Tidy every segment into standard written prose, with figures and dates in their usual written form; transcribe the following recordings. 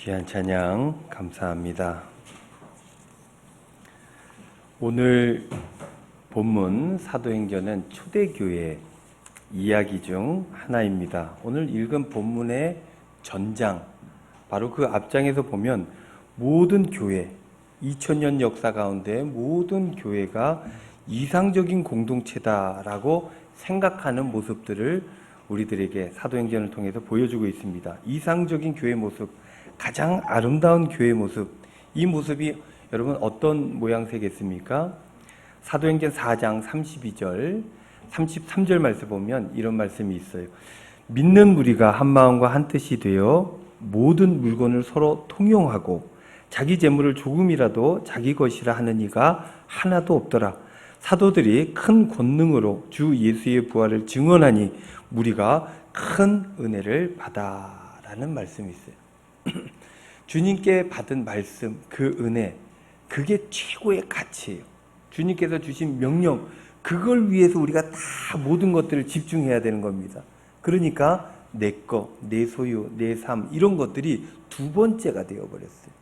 귀한 찬양 감사합니다. 오늘 본문 사도행전은 초대교회 이야기 중 하나입니다. 오늘 읽은 본문의 전장, 바로 그 앞장에서 보면 모든 교회, 2000년 역사 가운데 모든 교회가 이상적인 공동체다라고 생각하는 모습들을 우리들에게 사도행전을 통해서 보여주고 있습니다. 이상적인 교회 모습, 가장 아름다운 교회 모습, 이 모습이 여러분 어떤 모양새겠습니까? 사도행전 4장 32절, 33절 말씀 보면 이런 말씀이 있어요. 믿는 무리가 한 마음과 한 뜻이 되어 모든 물건을 서로 통용하고 자기 재물을 조금이라도 자기 것이라 하는 이가 하나도 없더라. 사도들이 큰 권능으로 주 예수의 부활을 증언하니 무리가 큰 은혜를 받아라는 말씀이 있어요. 주님께 받은 말씀, 그 은혜, 그게 최고의 가치예요. 주님께서 주신 명령, 그걸 위해서 우리가 다 모든 것들을 집중해야 되는 겁니다. 그러니까 내 거, 내 소유, 내 삶, 이런 것들이 두 번째가 되어버렸어요.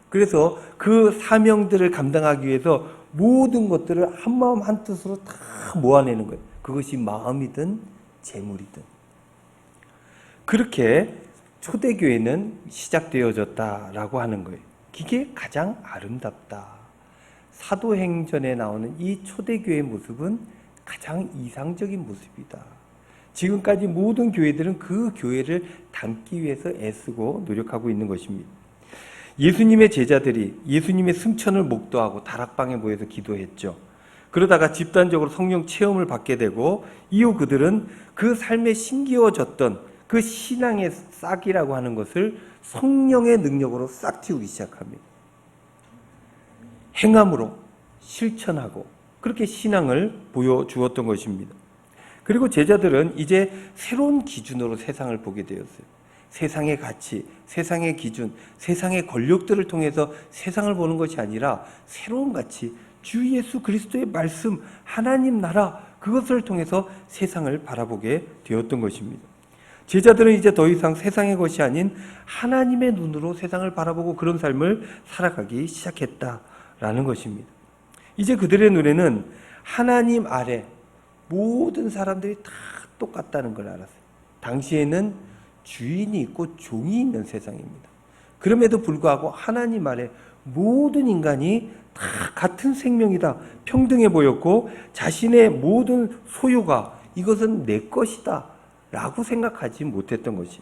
그래서 그 사명들을 감당하기 위해서 모든 것들을 한 마음 한 뜻으로 다 모아내는 거예요. 그것이 마음이든 재물이든. 그렇게 초대교회는 시작되어졌다라고 하는 거예요. 이게 가장 아름답다. 사도행전에 나오는 이 초대교회의 모습은 가장 이상적인 모습이다. 지금까지 모든 교회들은 그 교회를 담기 위해서 애쓰고 노력하고 있는 것입니다. 예수님의 제자들이 예수님의 승천을 목도하고 다락방에 모여서 기도했죠. 그러다가 집단적으로 성령 체험을 받게 되고 이후 그들은 그 삶에 심기어졌던 그 신앙의 싹이라고 하는 것을 성령의 능력으로 싹 틔우기 시작합니다. 행함으로 실천하고 그렇게 신앙을 보여주었던 것입니다. 그리고 제자들은 이제 새로운 기준으로 세상을 보게 되었어요. 세상의 가치, 세상의 기준, 세상의 권력들을 통해서 세상을 보는 것이 아니라 새로운 가치, 주 예수 그리스도의 말씀, 하나님 나라, 그것을 통해서 세상을 바라보게 되었던 것입니다. 제자들은 이제 더 이상 세상의 것이 아닌 하나님의 눈으로 세상을 바라보고 그런 삶을 살아가기 시작했다라는 것입니다. 이제 그들의 눈에는 하나님 아래 모든 사람들이 다 똑같다는 걸 알았어요. 당시에는 주인이 있고 종이 있는 세상입니다. 그럼에도 불구하고 하나님 아래 모든 인간이 다 같은 생명이다, 평등해 보였고 자신의 모든 소유가 이것은 내 것이다 라고 생각하지 못했던 것이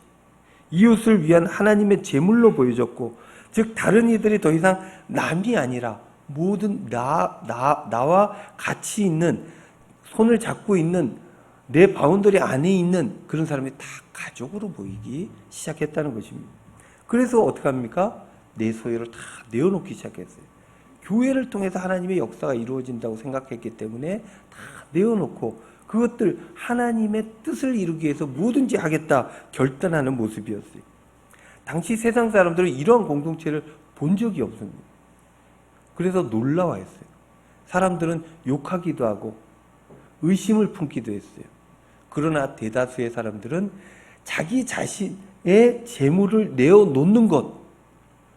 이웃을 위한 하나님의 제물로 보여졌고, 즉 다른 이들이 더 이상 남이 아니라 모든 나와 같이 있는, 손을 잡고 있는, 내 바운더리 안에 있는 그런 사람이 다 가족으로 보이기 시작했다는 것입니다. 그래서 어떻게 합니까? 내 소유를 다 내어놓기 시작했어요. 교회를 통해서 하나님의 역사가 이루어진다고 생각했기 때문에 다 내어놓고 그것들 하나님의 뜻을 이루기 위해서 뭐든지 하겠다 결단하는 모습이었어요. 당시 세상 사람들은 이러한 공동체를 본 적이 없습니다. 그래서 놀라워했어요. 사람들은 욕하기도 하고 의심을 품기도 했어요. 그러나 대다수의 사람들은 자기 자신의 재물을 내어놓는 것,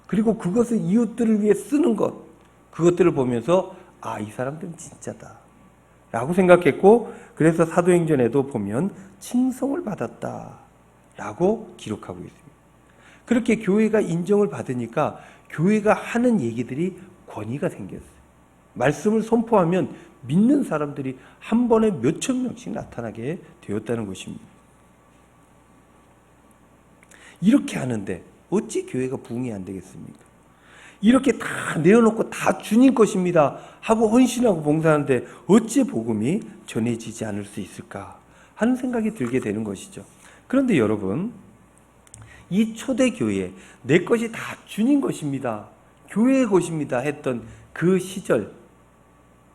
그리고 그것을 이웃들을 위해 쓰는 것, 그것들을 보면서 아, 이 사람들은 진짜다 라고 생각했고, 그래서 사도행전에도 보면 칭송을 받았다 라고 기록하고 있습니다. 그렇게 교회가 인정을 받으니까 교회가 하는 얘기들이 권위가 생겼어요. 말씀을 선포하면 믿는 사람들이 한 번에 몇천 명씩 나타나게 되었다는 것입니다. 이렇게 하는데 어찌 교회가 부흥이 안 되겠습니까? 이렇게 다 내어놓고 다 주님 것입니다 하고 헌신하고 봉사하는데 어찌 복음이 전해지지 않을 수 있을까 하는 생각이 들게 되는 것이죠. 그런데 여러분, 이 초대교회, 내 것이 다 주님 것입니다, 교회의 것입니다 했던 그 시절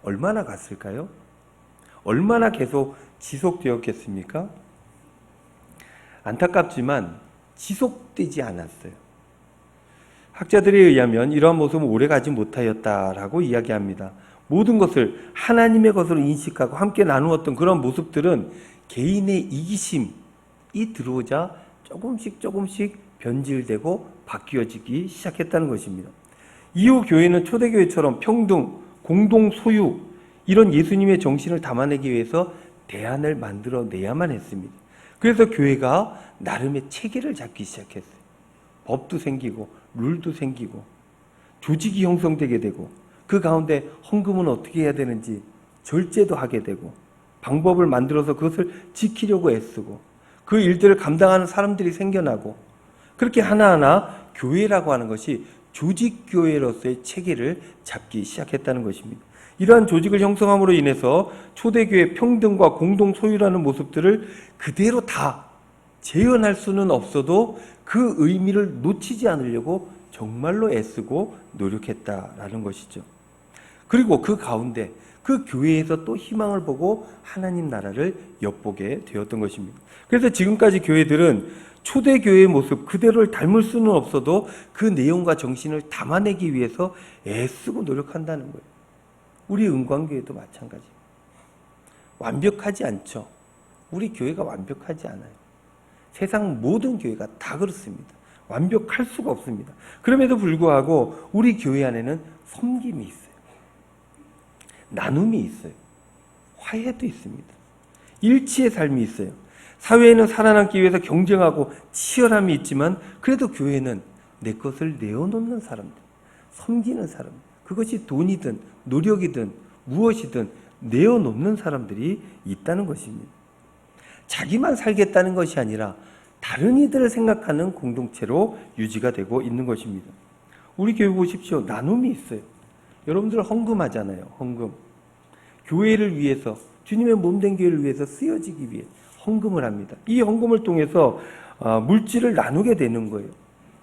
얼마나 갔을까요? 얼마나 계속 지속되었겠습니까? 안타깝지만 지속되지 않았어요. 학자들에 의하면 이러한 모습은 오래가지 못하였다라고 이야기합니다. 모든 것을 하나님의 것으로 인식하고 함께 나누었던 그런 모습들은 개인의 이기심이 들어오자 조금씩 변질되고 바뀌어지기 시작했다는 것입니다. 이후 교회는 초대교회처럼 평등, 공동 소유 이런 예수님의 정신을 담아내기 위해서 대안을 만들어내야만 했습니다. 그래서 교회가 나름의 체계를 잡기 시작했어요. 법도 생기고 룰도 생기고 조직이 형성되게 되고 그 가운데 헌금은 어떻게 해야 되는지 절제도 하게 되고 방법을 만들어서 그것을 지키려고 애쓰고 그 일들을 감당하는 사람들이 생겨나고 그렇게 하나하나 교회라고 하는 것이 조직교회로서의 체계를 잡기 시작했다는 것입니다. 이러한 조직을 형성함으로 인해서 초대교회 평등과 공동 소유라는 모습들을 그대로 다 재현할 수는 없어도 그 의미를 놓치지 않으려고 정말로 애쓰고 노력했다라는 것이죠. 그리고 그 가운데 그 교회에서 또 희망을 보고 하나님 나라를 엿보게 되었던 것입니다. 그래서 지금까지 교회들은 초대교회의 모습 그대로를 닮을 수는 없어도 그 내용과 정신을 담아내기 위해서 애쓰고 노력한다는 거예요. 우리 은광교회도 마찬가지입니다. 완벽하지 않죠. 우리 교회가 완벽하지 않아요. 세상 모든 교회가 다 그렇습니다. 완벽할 수가 없습니다. 그럼에도 불구하고 우리 교회 안에는 섬김이 있어요. 나눔이 있어요. 화해도 있습니다. 일치의 삶이 있어요. 사회에는 살아남기 위해서 경쟁하고 치열함이 있지만 그래도 교회는 내 것을 내어놓는 사람들, 섬기는 사람들, 그것이 돈이든 노력이든 무엇이든 내어놓는 사람들이 있다는 것입니다. 자기만 살겠다는 것이 아니라 다른 이들을 생각하는 공동체로 유지가 되고 있는 것입니다. 우리 교회 보십시오. 나눔이 있어요. 여러분들 헌금하잖아요. 헌금. 교회를 위해서, 주님의 몸된 교회를 위해서 쓰여지기 위해 헌금을 합니다. 이 헌금을 통해서 물질을 나누게 되는 거예요.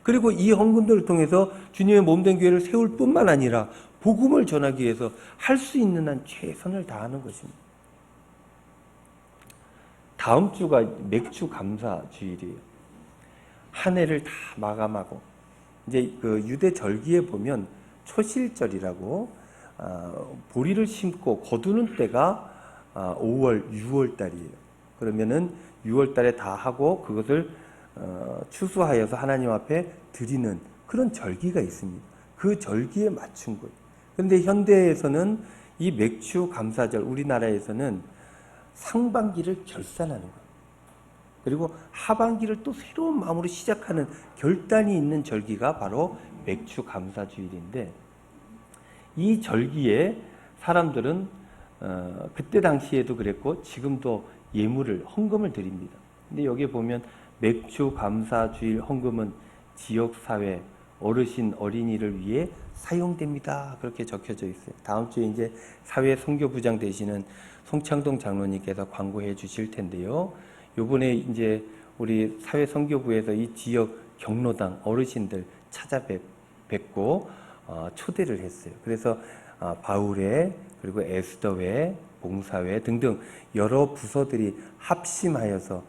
그리고 이 헌금들을 통해서 주님의 몸된 교회를 세울 뿐만 아니라 복음을 전하기 위해서 할 수 있는 한 최선을 다하는 것입니다. 다음 주가 맥주 감사 주일이에요. 한 해를 다 마감하고 이제 그 유대 절기에 보면 초실절이라고 보리를 심고 거두는 때가 5월, 6월 달이에요. 그러면은 6월 달에 다 하고 그것을 추수하여서 하나님 앞에 드리는 그런 절기가 있습니다. 그 절기에 맞춘 거예요. 그런데 현대에서는 이 맥주 감사절, 우리나라에서는 상반기를 결산하는 거예요. 그리고 하반기를 또 새로운 마음으로 시작하는 결단이 있는 절기가 바로 맥주 감사주일인데 이 절기에 사람들은 그때 당시에도 그랬고 지금도 예물을 헌금을 드립니다. 근데 여기에 보면 맥주 감사주일 헌금은 지역사회 어르신 어린이를 위해 사용됩니다. 그렇게 적혀져 있어요. 다음 주에 이제 사회 선교부장 되시는 송창동 장로님께서 광고해 주실 텐데요. 요번에 이제 우리 사회 선교부에서 이 지역 경로당 어르신들 찾아뵙고 초대를 했어요. 그래서 바울회 그리고 에스더회, 봉사회 등등 여러 부서들이 합심하여서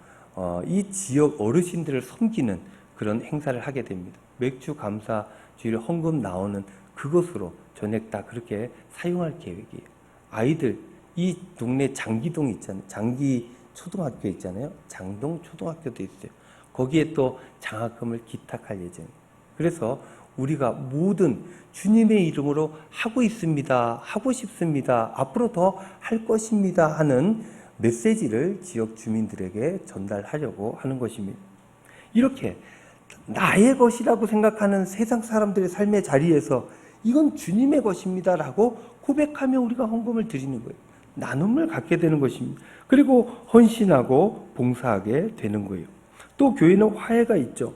이 지역 어르신들을 섬기는 그런 행사를 하게 됩니다. 맥주 감사 주일 헌금 나오는 그것으로 전액 다 그렇게 사용할 계획이에요. 아이들 이 동네 장기동 있잖아요. 장기 초등학교 있잖아요. 장동 초등학교도 있어요. 거기에 또 장학금을 기탁할 예정이에요. 그래서 우리가 모든 주님의 이름으로 하고 있습니다. 하고 싶습니다. 앞으로 더 할 것입니다. 하는 메시지를 지역 주민들에게 전달하려고 하는 것입니다. 이렇게 나의 것이라고 생각하는 세상 사람들의 삶의 자리에서 이건 주님의 것입니다. 라고 고백하며 우리가 헌금을 드리는 거예요. 나눔을 갖게 되는 것입니다. 그리고 헌신하고 봉사하게 되는 거예요. 또 교회는 화해가 있죠.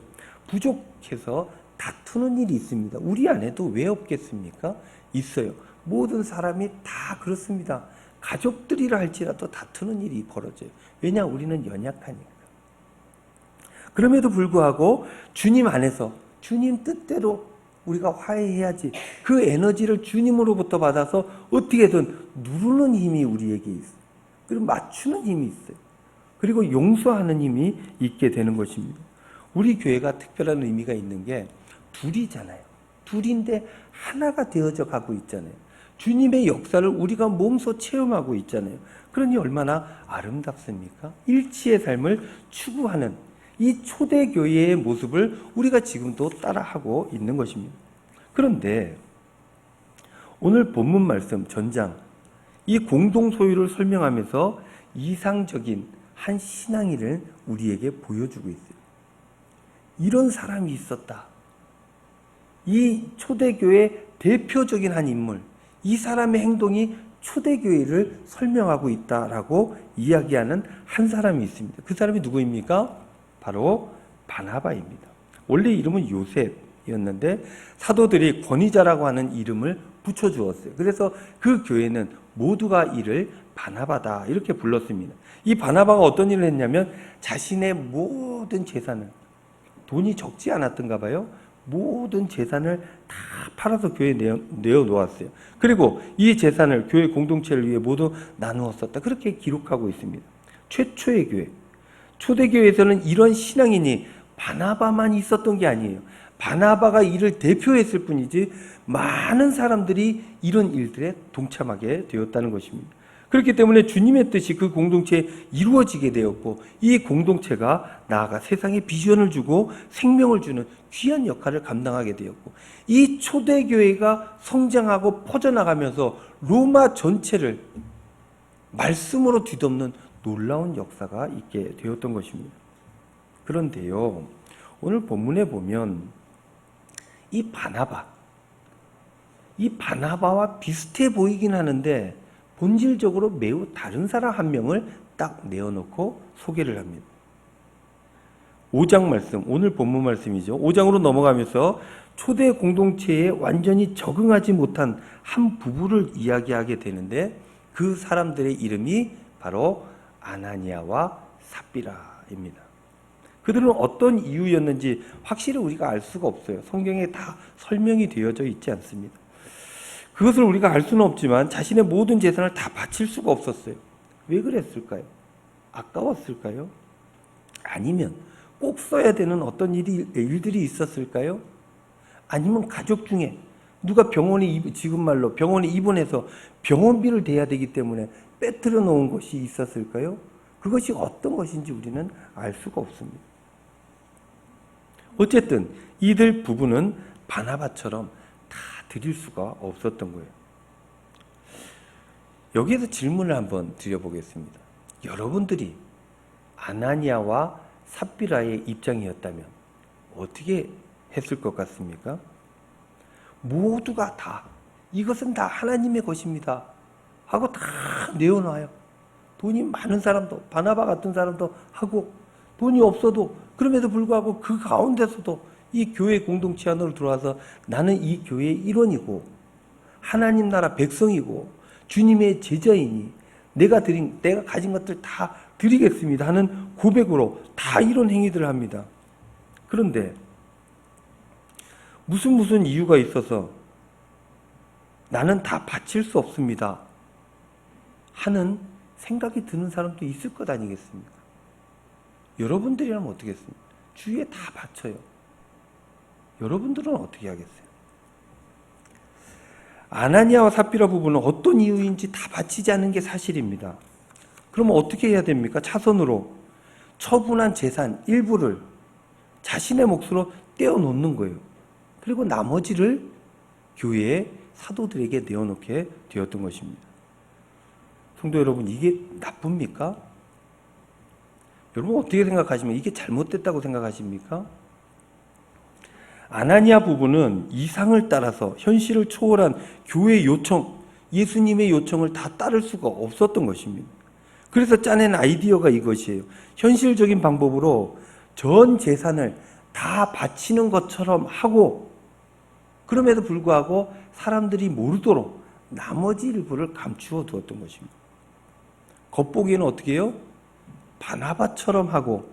부족해서 다투는 일이 있습니다. 우리 안에도 왜 없겠습니까? 있어요. 모든 사람이 다 그렇습니다. 가족들이라 할지라도 다투는 일이 벌어져요. 왜냐? 우리는 연약하니까. 그럼에도 불구하고 주님 안에서 주님 뜻대로 우리가 화해해야지. 그 에너지를 주님으로부터 받아서 어떻게든 누르는 힘이 우리에게 있어요. 그리고 맞추는 힘이 있어요. 그리고 용서하는 힘이 있게 되는 것입니다. 우리 교회가 특별한 의미가 있는 게 둘이잖아요. 둘인데 하나가 되어져 가고 있잖아요. 주님의 역사를 우리가 몸소 체험하고 있잖아요. 그러니 얼마나 아름답습니까? 일치의 삶을 추구하는 이 초대교회의 모습을 우리가 지금도 따라하고 있는 것입니다. 그런데 오늘 본문 말씀 전장, 이 공동 소유를 설명하면서 이상적인 한 신앙인을 우리에게 보여주고 있어요. 이런 사람이 있었다. 이 초대교회 대표적인 한 인물, 이 사람의 행동이 초대교회를 설명하고 있다라고 이야기하는 한 사람이 있습니다. 그 사람이 누구입니까? 바로 바나바입니다. 원래 이름은 요셉이었는데 사도들이 권위자라고 하는 이름을 붙여주었어요. 그래서 그 교회는 모두가 이를 바나바다 이렇게 불렀습니다. 이 바나바가 어떤 일을 했냐면 자신의 모든 재산을, 돈이 적지 않았던가 봐요. 모든 재산을 다 팔아서 교회에 내어놓았어요. 그리고 이 재산을 교회 공동체를 위해 모두 나누어 썼다. 그렇게 기록하고 있습니다. 최초의 교회, 초대교회에서는 이런 신앙인이 바나바만 있었던 게 아니에요. 바나바가 이를 대표했을 뿐이지 많은 사람들이 이런 일들에 동참하게 되었다는 것입니다. 그렇기 때문에 주님의 뜻이 그 공동체에 이루어지게 되었고, 이 공동체가 나아가 세상에 비전을 주고 생명을 주는 귀한 역할을 감당하게 되었고, 이 초대교회가 성장하고 퍼져나가면서 로마 전체를 말씀으로 뒤덮는 놀라운 역사가 있게 되었던 것입니다. 그런데요, 오늘 본문에 보면 이 바나바와 비슷해 보이긴 하는데 본질적으로 매우 다른 사람 한 명을 딱 내어놓고 소개를 합니다. 5장 말씀, 오늘 본문 말씀이죠. 5장으로 넘어가면서 초대 공동체에 완전히 적응하지 못한 한 부부를 이야기하게 되는데, 그 사람들의 이름이 바로 아나니아와 삽비라입니다. 그들은 어떤 이유였는지 확실히 우리가 알 수가 없어요. 성경에 다 설명이 되어져 있지 않습니다. 그것을 우리가 알 수는 없지만 자신의 모든 재산을 다 바칠 수가 없었어요. 왜 그랬을까요? 아까웠을까요? 아니면 꼭 써야 되는 어떤 일들이 있었을까요? 아니면 가족 중에 누가 지금 말로 병원에 입원해서 병원비를 대야 되기 때문에 빼뜨려 놓은 것이 있었을까요? 그것이 어떤 것인지 우리는 알 수가 없습니다. 어쨌든 이들 부부는 바나바처럼 다 드릴 수가 없었던 거예요. 여기에서 질문을 한번 드려보겠습니다. 여러분들이 아나니아와 삽비라의 입장이었다면 어떻게 했을 것 같습니까? 모두가 다 이것은 다 하나님의 것입니다 하고 다 내어놔요. 돈이 많은 사람도, 바나바 같은 사람도 하고, 돈이 없어도 그럼에도 불구하고 그 가운데서도 이 교회 공동체 안으로 들어와서 나는 이 교회의 일원이고 하나님 나라 백성이고 주님의 제자이니 내가 가진 것들 다 드리겠습니다 하는 고백으로 다 이런 행위들을 합니다. 그런데 무슨 이유가 있어서 나는 다 바칠 수 없습니다 하는 생각이 드는 사람도 있을 것 아니겠습니까? 여러분들이라면 어떻게 했습니까? 주위에 다 바쳐요. 여러분들은 어떻게 하겠어요? 아나니아와 삽비라 부부는 어떤 이유인지 다 바치지 않은 게 사실입니다. 그러면 어떻게 해야 됩니까? 차선으로 처분한 재산 일부를 자신의 몫으로 떼어놓는 거예요. 그리고 나머지를 교회의 사도들에게 내어놓게 되었던 것입니다. 성도 여러분, 이게 나쁩니까? 여러분 어떻게 생각하십니까? 이게 잘못됐다고 생각하십니까? 아나니아 부부는 이상을 따라서 현실을 초월한 교회의 요청, 예수님의 요청을 다 따를 수가 없었던 것입니다. 그래서 짜낸 아이디어가 이것이에요. 현실적인 방법으로 전 재산을 다 바치는 것처럼 하고, 그럼에도 불구하고 사람들이 모르도록 나머지 일부를 감추어 두었던 것입니다. 겉보기에는 어떻게 해요? 바나바처럼 하고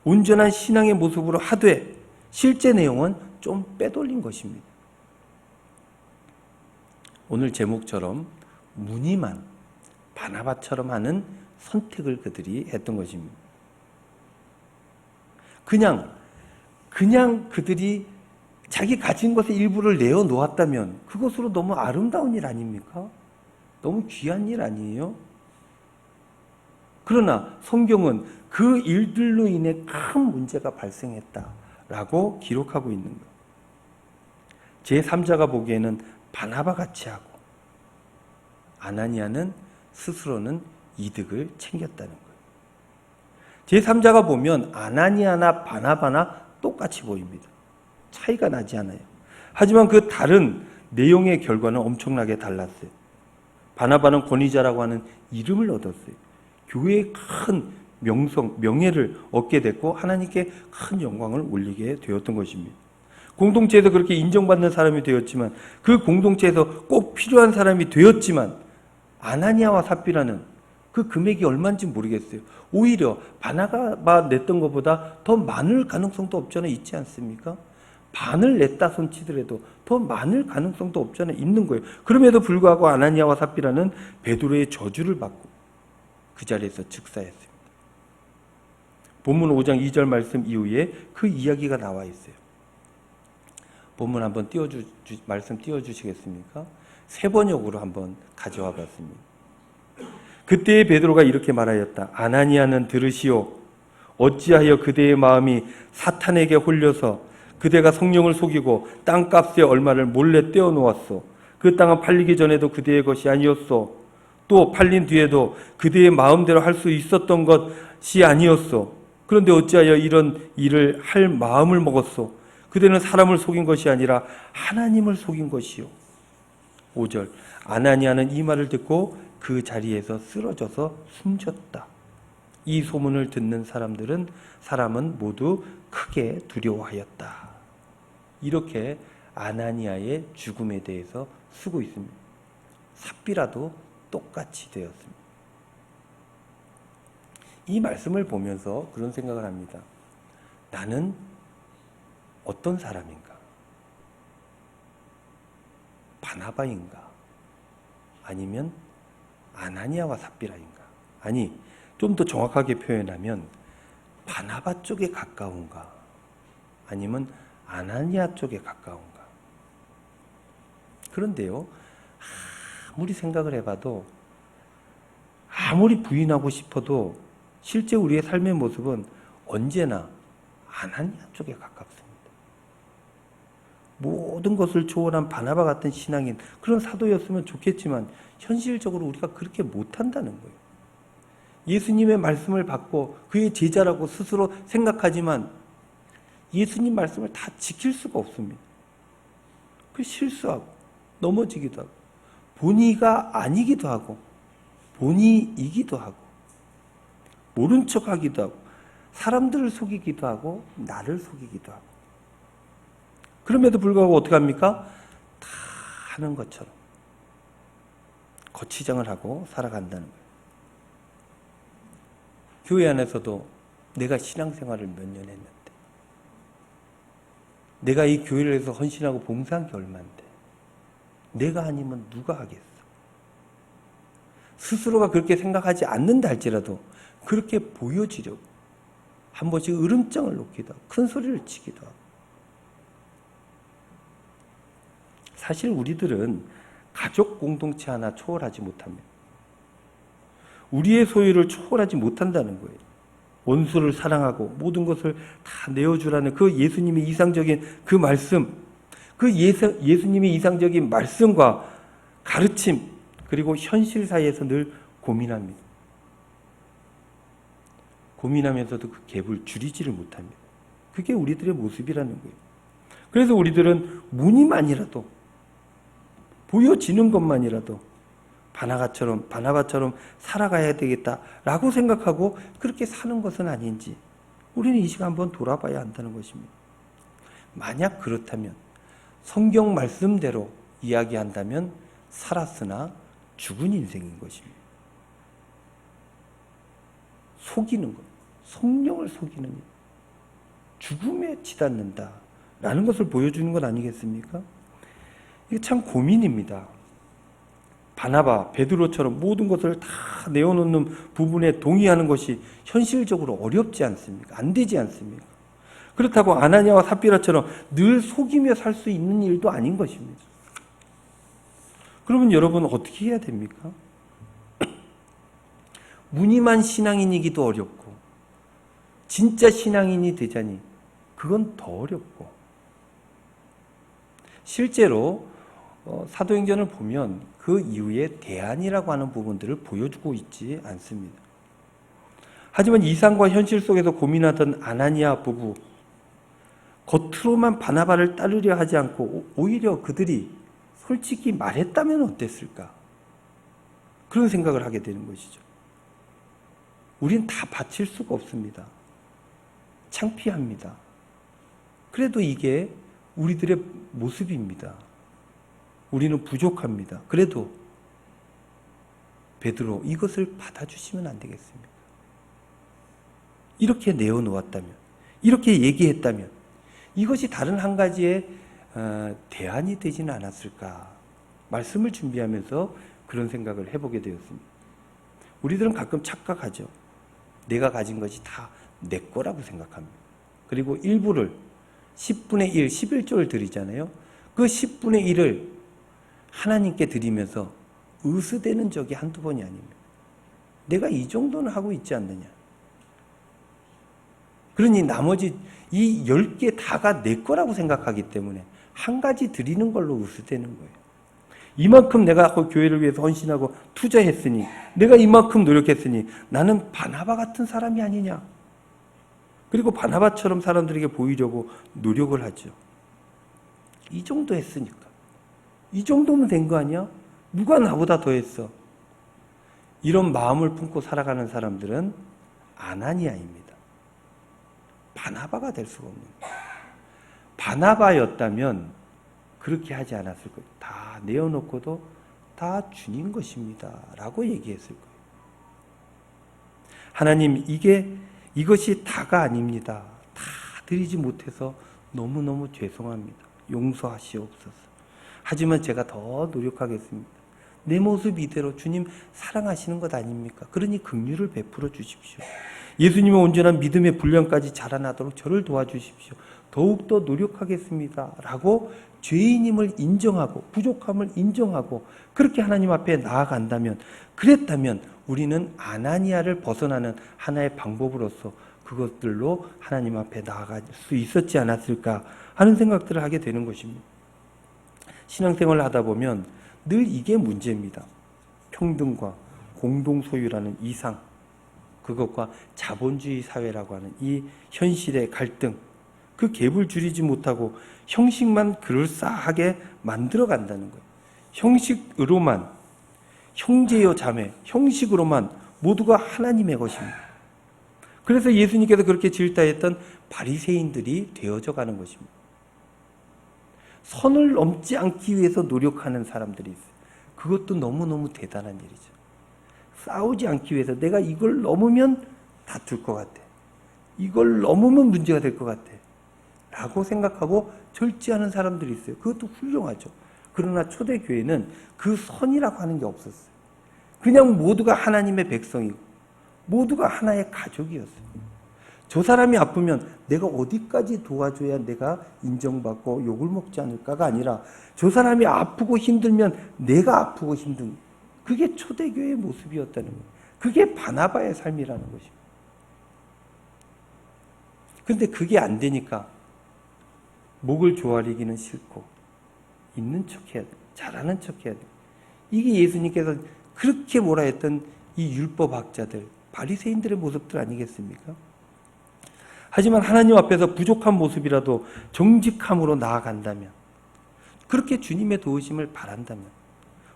온전한 신앙의 모습으로 하되 실제 내용은 좀 빼돌린 것입니다. 오늘 제목처럼 무늬만 바나바처럼 하는 선택을 그들이 했던 것입니다. 그냥 그들이 자기 가진 것의 일부를 내어놓았다면 그것으로 너무 아름다운 일 아닙니까? 너무 귀한 일 아니에요? 그러나 성경은 그 일들로 인해 큰 문제가 발생했다라고 기록하고 있는 거예요. 제3자가 보기에는 바나바 같이 하고 아나니아는 스스로는 이득을 챙겼다는 거예요. 제3자가 보면 아나니아나 바나바나 똑같이 보입니다. 차이가 나지 않아요. 하지만 그 다른 내용의 결과는 엄청나게 달랐어요. 바나바는 권위자라고 하는 이름을 얻었어요. 교회의 큰 명예를 얻게 됐고 하나님께 큰 영광을 올리게 되었던 것입니다. 공동체에서 그렇게 인정받는 사람이 되었지만, 그 공동체에서 꼭 필요한 사람이 되었지만, 아나니아와 삽비라는 그 금액이 얼마인지 모르겠어요. 오히려 바나바가 냈던 것보다 더 많을 가능성도 없잖아요. 있지 않습니까? 반을 냈다 손치더라도 더 많을 가능성도 없잖아요. 있는 거예요. 그럼에도 불구하고 아나니아와 삽비라는 베드로의 저주를 받고 그 자리에서 즉사했습니다. 본문 5장 2절 말씀 이후에 그 이야기가 나와 있어요. 본문 한번 말씀 띄워주시겠습니까? 세 번역으로 한번 가져와 봤습니다. 그때의 베드로가 이렇게 말하였다. 아나니아는 들으시오. 어찌하여 그대의 마음이 사탄에게 홀려서 그대가 성령을 속이고 땅값의 얼마를 몰래 떼어놓았소. 그 땅은 팔리기 전에도 그대의 것이 아니었소. 또 팔린 뒤에도 그대의 마음대로 할 수 있었던 것이 아니었소. 그런데 어찌하여 이런 일을 할 마음을 먹었소. 그대는 사람을 속인 것이 아니라 하나님을 속인 것이요. 5절. 아나니아는 이 말을 듣고 그 자리에서 쓰러져서 숨졌다. 이 소문을 듣는 사람은 모두 크게 두려워하였다. 이렇게 아나니아의 죽음에 대해서 쓰고 있습니다. 삽비라도 똑같이 되었습니다. 이 말씀을 보면서 그런 생각을 합니다. 나는 어떤 사람인가? 바나바인가? 아니면 아나니아와 삽비라인가? 아니, 좀 더 정확하게 표현하면 바나바 쪽에 가까운가? 아니면 아나니아 쪽에 가까운가? 그런데요, 아무리 생각을 해봐도, 아무리 부인하고 싶어도 실제 우리의 삶의 모습은 언제나 아나니아 쪽에 가깝습니다. 모든 것을 초월한 바나바 같은 신앙인, 그런 사도였으면 좋겠지만 현실적으로 우리가 그렇게 못한다는 거예요. 예수님의 말씀을 받고 그의 제자라고 스스로 생각하지만 예수님 말씀을 다 지킬 수가 없습니다. 그 실수하고 넘어지기도 하고 본의가 아니기도 하고 본의이기도 하고 모른 척하기도 하고 사람들을 속이기도 하고 나를 속이기도 하고, 그럼에도 불구하고 어떻게 합니까? 다 하는 것처럼 거치장을 하고 살아간다는 거예요. 교회 안에서도 내가 신앙생활을 몇 년 했는데, 내가 이 교회를 해서 헌신하고 봉사한 게 얼마인데, 내가 아니면 누가 하겠어? 스스로가 그렇게 생각하지 않는다 할지라도 그렇게 보여지려고 한 번씩 으름장을 놓기도 하고 큰 소리를 치기도 하고. 사실 우리들은 가족 공동체 하나 초월하지 못합니다. 우리의 소유를 초월하지 못한다는 거예요. 원수를 사랑하고 모든 것을 다 내어주라는 그 예수님의 이상적인 그 말씀, 그 예수님의 이상적인 말씀과 가르침, 그리고 현실 사이에서 늘 고민합니다. 고민하면서도 그 갭을 줄이지를 못합니다. 그게 우리들의 모습이라는 거예요. 그래서 우리들은 무늬만이라도, 보여지는 것만이라도 바나바처럼 살아가야 되겠다라고 생각하고 그렇게 사는 것은 아닌지 우리는 이 시간 한번 돌아봐야 한다는 것입니다. 만약 그렇다면 성경 말씀대로 이야기한다면 살았으나 죽은 인생인 것입니다. 속이는 것, 성령을 속이는 것, 죽음에 치닫는다라는 것을 보여주는 것 아니겠습니까? 이게 참 고민입니다. 바나바, 베드로처럼 모든 것을 다 내어놓는 부분에 동의하는 것이 현실적으로 어렵지 않습니까? 안 되지 않습니까? 그렇다고 아나니아와 삽비라처럼 늘 속이며 살 수 있는 일도 아닌 것입니다. 그러면 여러분 어떻게 해야 됩니까? 무늬만 신앙인이기도 어렵고 진짜 신앙인이 되자니 그건 더 어렵고 실제로 사도행전을 보면 그 이후에 대안이라고 하는 부분들을 보여주고 있지 않습니다. 하지만 이상과 현실 속에서 고민하던 아나니아 부부, 겉으로만 바나바를 따르려 하지 않고 오히려 그들이 솔직히 말했다면 어땠을까? 그런 생각을 하게 되는 것이죠. 우린 다 바칠 수가 없습니다. 창피합니다. 그래도 이게 우리들의 모습입니다. 우리는 부족합니다. 그래도 베드로 이것을 받아주시면 안 되겠습니까? 이렇게 내어놓았다면, 이렇게 얘기했다면 이것이 다른 한 가지의 대안이 되지는 않았을까? 말씀을 준비하면서 그런 생각을 해보게 되었습니다. 우리들은 가끔 착각하죠. 내가 가진 것이 다 내 거라고 생각합니다. 그리고 일부를 10분의 1, 11조를 드리잖아요. 그 10분의 1을 하나님께 드리면서 의수되는 적이 한두 번이 아닙니다. 내가 이 정도는 하고 있지 않느냐. 그러니 나머지 이 10개 다가 내 거라고 생각하기 때문에 한 가지 드리는 걸로 의수되는 거예요. 이만큼 내가 교회를 위해서 헌신하고 투자했으니, 내가 이만큼 노력했으니 나는 바나바 같은 사람이 아니냐. 그리고 바나바처럼 사람들에게 보이려고 노력을 하죠. 이 정도 했으니까. 이 정도면 된 거 아니야? 누가 나보다 더 했어? 이런 마음을 품고 살아가는 사람들은 아나니아입니다. 바나바가 될 수가 없는 거예요. 바나바였다면 그렇게 하지 않았을 거예요. 다 내어놓고도 다 주님 것입니다. 라고 얘기했을 거예요. 하나님, 이것이 다가 아닙니다. 다 드리지 못해서 너무너무 죄송합니다. 용서하시옵소서. 하지만 제가 더 노력하겠습니다. 내 모습 이대로 주님 사랑하시는 것 아닙니까? 그러니 긍휼을 베풀어 주십시오. 예수님의 온전한 믿음의 분량까지 자라나도록 저를 도와주십시오. 더욱더 노력하겠습니다. 라고 죄인임을 인정하고 부족함을 인정하고 그렇게 하나님 앞에 나아간다면, 그랬다면 우리는 아나니아를 벗어나는 하나의 방법으로서 그것들로 하나님 앞에 나아갈 수 있었지 않았을까 하는 생각들을 하게 되는 것입니다. 신앙생활을 하다 보면 늘 이게 문제입니다. 평등과 공동소유라는 이상, 그것과 자본주의 사회라고 하는 이 현실의 갈등, 그 갭을 줄이지 못하고 형식만 그럴싸하게 만들어 간다는 거예요. 형식으로만, 형제요 자매, 형식으로만 모두가 하나님의 것입니다. 그래서 예수님께서 그렇게 질타했던 바리새인들이 되어져 가는 것입니다. 선을 넘지 않기 위해서 노력하는 사람들이 있어요. 그것도 너무너무 대단한 일이죠. 싸우지 않기 위해서 내가 이걸 넘으면 다툴 것 같아. 이걸 넘으면 문제가 될 것 같아. 라고 생각하고 절제하는 사람들이 있어요. 그것도 훌륭하죠. 그러나 초대교회는 그 선이라고 하는 게 없었어요. 그냥 모두가 하나님의 백성이고 모두가 하나의 가족이었어요. 저 사람이 아프면 내가 어디까지 도와줘야 내가 인정받고 욕을 먹지 않을까가 아니라 저 사람이 아프고 힘들면 내가 아프고 힘든, 그게 초대교회의 모습이었다는 거예요. 그게 바나바의 삶이라는 것입니다. 그런데 그게 안 되니까 목을 조아리기는 싫고 있는 척 해야 돼. 잘하는 척 해야 돼. 이게 예수님께서 그렇게 뭐라 했던 이 율법학자들, 바리새인들의 모습들 아니겠습니까? 하지만 하나님 앞에서 부족한 모습이라도 정직함으로 나아간다면, 그렇게 주님의 도우심을 바란다면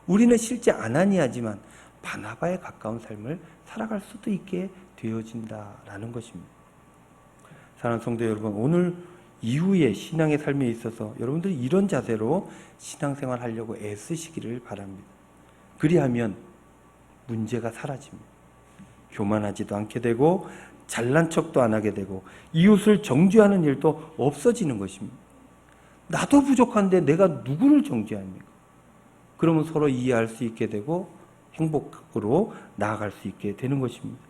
우리는 실제 아나니아지만 바나바에 가까운 삶을 살아갈 수도 있게 되어진다라는 것입니다. 사랑하는 성도 여러분, 오늘 이후의 신앙의 삶에 있어서 여러분들이 이런 자세로 신앙생활 하려고 애쓰시기를 바랍니다. 그리하면 문제가 사라집니다. 교만하지도 않게 되고 잘난 척도 안 하게 되고 이웃을 정죄하는 일도 없어지는 것입니다. 나도 부족한데 내가 누구를 정죄합니까? 그러면 서로 이해할 수 있게 되고 행복으로 나아갈 수 있게 되는 것입니다.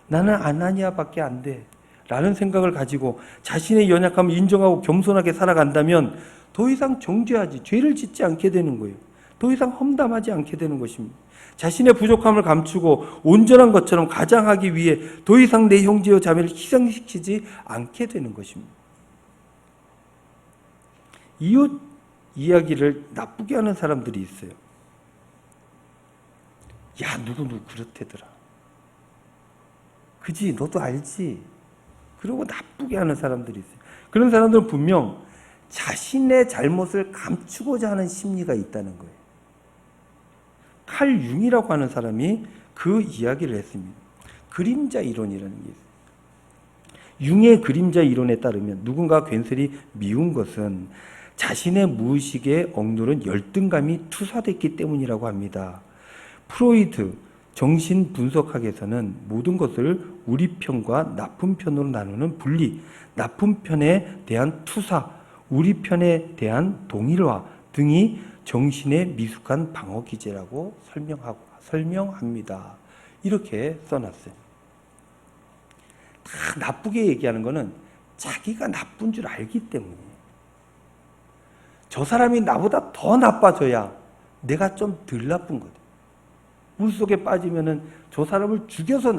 나는 아나니아밖에 안 돼 라는 생각을 가지고 자신의 연약함을 인정하고 겸손하게 살아간다면 더 이상 정죄하지, 죄를 짓지 않게 되는 거예요. 더 이상 험담하지 않게 되는 것입니다. 자신의 부족함을 감추고 온전한 것처럼 가장하기 위해 더 이상 내 형제와 자매를 희생시키지 않게 되는 것입니다. 이웃 이야기를 나쁘게 하는 사람들이 있어요. 야, 누구 그렇대더라. 그지, 너도 알지. 그러고 나쁘게 하는 사람들이 있어요. 그런 사람들은 분명 자신의 잘못을 감추고자 하는 심리가 있다는 거예요. 칼 융이라고 하는 사람이 그 이야기를 했습니다. 그림자 이론이라는 게 있어요. 융의 그림자 이론에 따르면 누군가 괜스레 미운 것은 자신의 무의식에 억누른 열등감이 투사됐기 때문이라고 합니다. 프로이드 정신분석학에서는 모든 것을 우리 편과 나쁜 편으로 나누는 분리, 나쁜 편에 대한 투사, 우리 편에 대한 동일화 등이 정신의 미숙한 방어 기제라고 설명합니다. 이렇게 써놨어요. 다 나쁘게 얘기하는 거는 자기가 나쁜 줄 알기 때문이에요. 저 사람이 나보다 더 나빠져야 내가 좀 덜 나쁜 거죠. 물속에 빠지면은 저 사람을 죽여서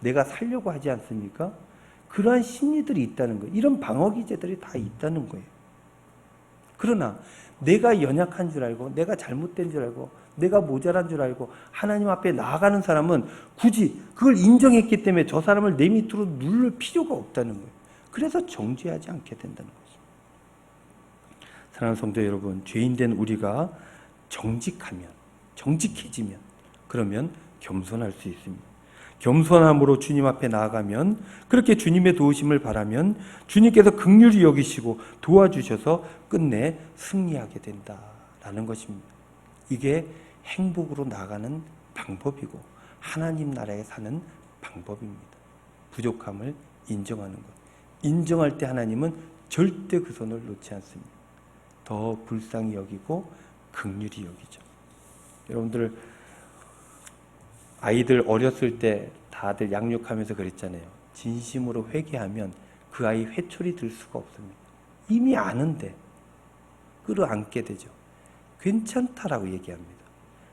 내가 살려고 하지 않습니까? 그러한 심리들이 있다는 거예요. 이런 방어 기제들이 다 있다는 거예요. 그러나 내가 연약한 줄 알고, 내가 잘못된 줄 알고, 내가 모자란 줄 알고 하나님 앞에 나아가는 사람은 굳이 그걸 인정했기 때문에 저 사람을 내 밑으로 누를 필요가 없다는 거예요. 그래서 정죄하지 않게 된다는 거죠. 사랑하는 성도 여러분, 죄인된 우리가 정직해지면 그러면 겸손할 수 있습니다. 겸손함으로 주님 앞에 나아가면, 그렇게 주님의 도우심을 바라면 주님께서 긍휼히 여기시고 도와주셔서 끝내 승리하게 된다라는 것입니다. 이게 행복으로 나아가는 방법이고 하나님 나라에 사는 방법입니다. 부족함을 인정하는 것. 인정할 때 하나님은 절대 그 손을 놓지 않습니다. 더 불쌍히 여기고 긍휼히 여기죠. 여러분들 아이들 어렸을 때 다들 양육하면서 그랬잖아요. 진심으로 회개하면 그 아이 회초리 들 수가 없습니다. 이미 아는데 끌어안게 되죠. 괜찮다라고 얘기합니다.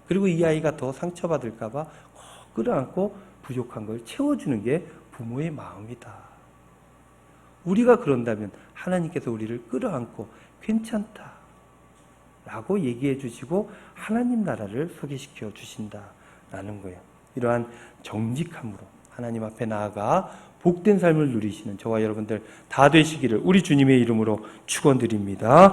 그리고 이 아이가 더 상처받을까 봐 끌어안고 부족한 걸 채워주는 게 부모의 마음이다. 우리가 그런다면 하나님께서 우리를 끌어안고 괜찮다라고 얘기해 주시고 하나님 나라를 소개시켜 주신다라는 거예요. 이러한 정직함으로 하나님 앞에 나아가 복된 삶을 누리시는 저와 여러분들 다 되시기를 우리 주님의 이름으로 축원드립니다.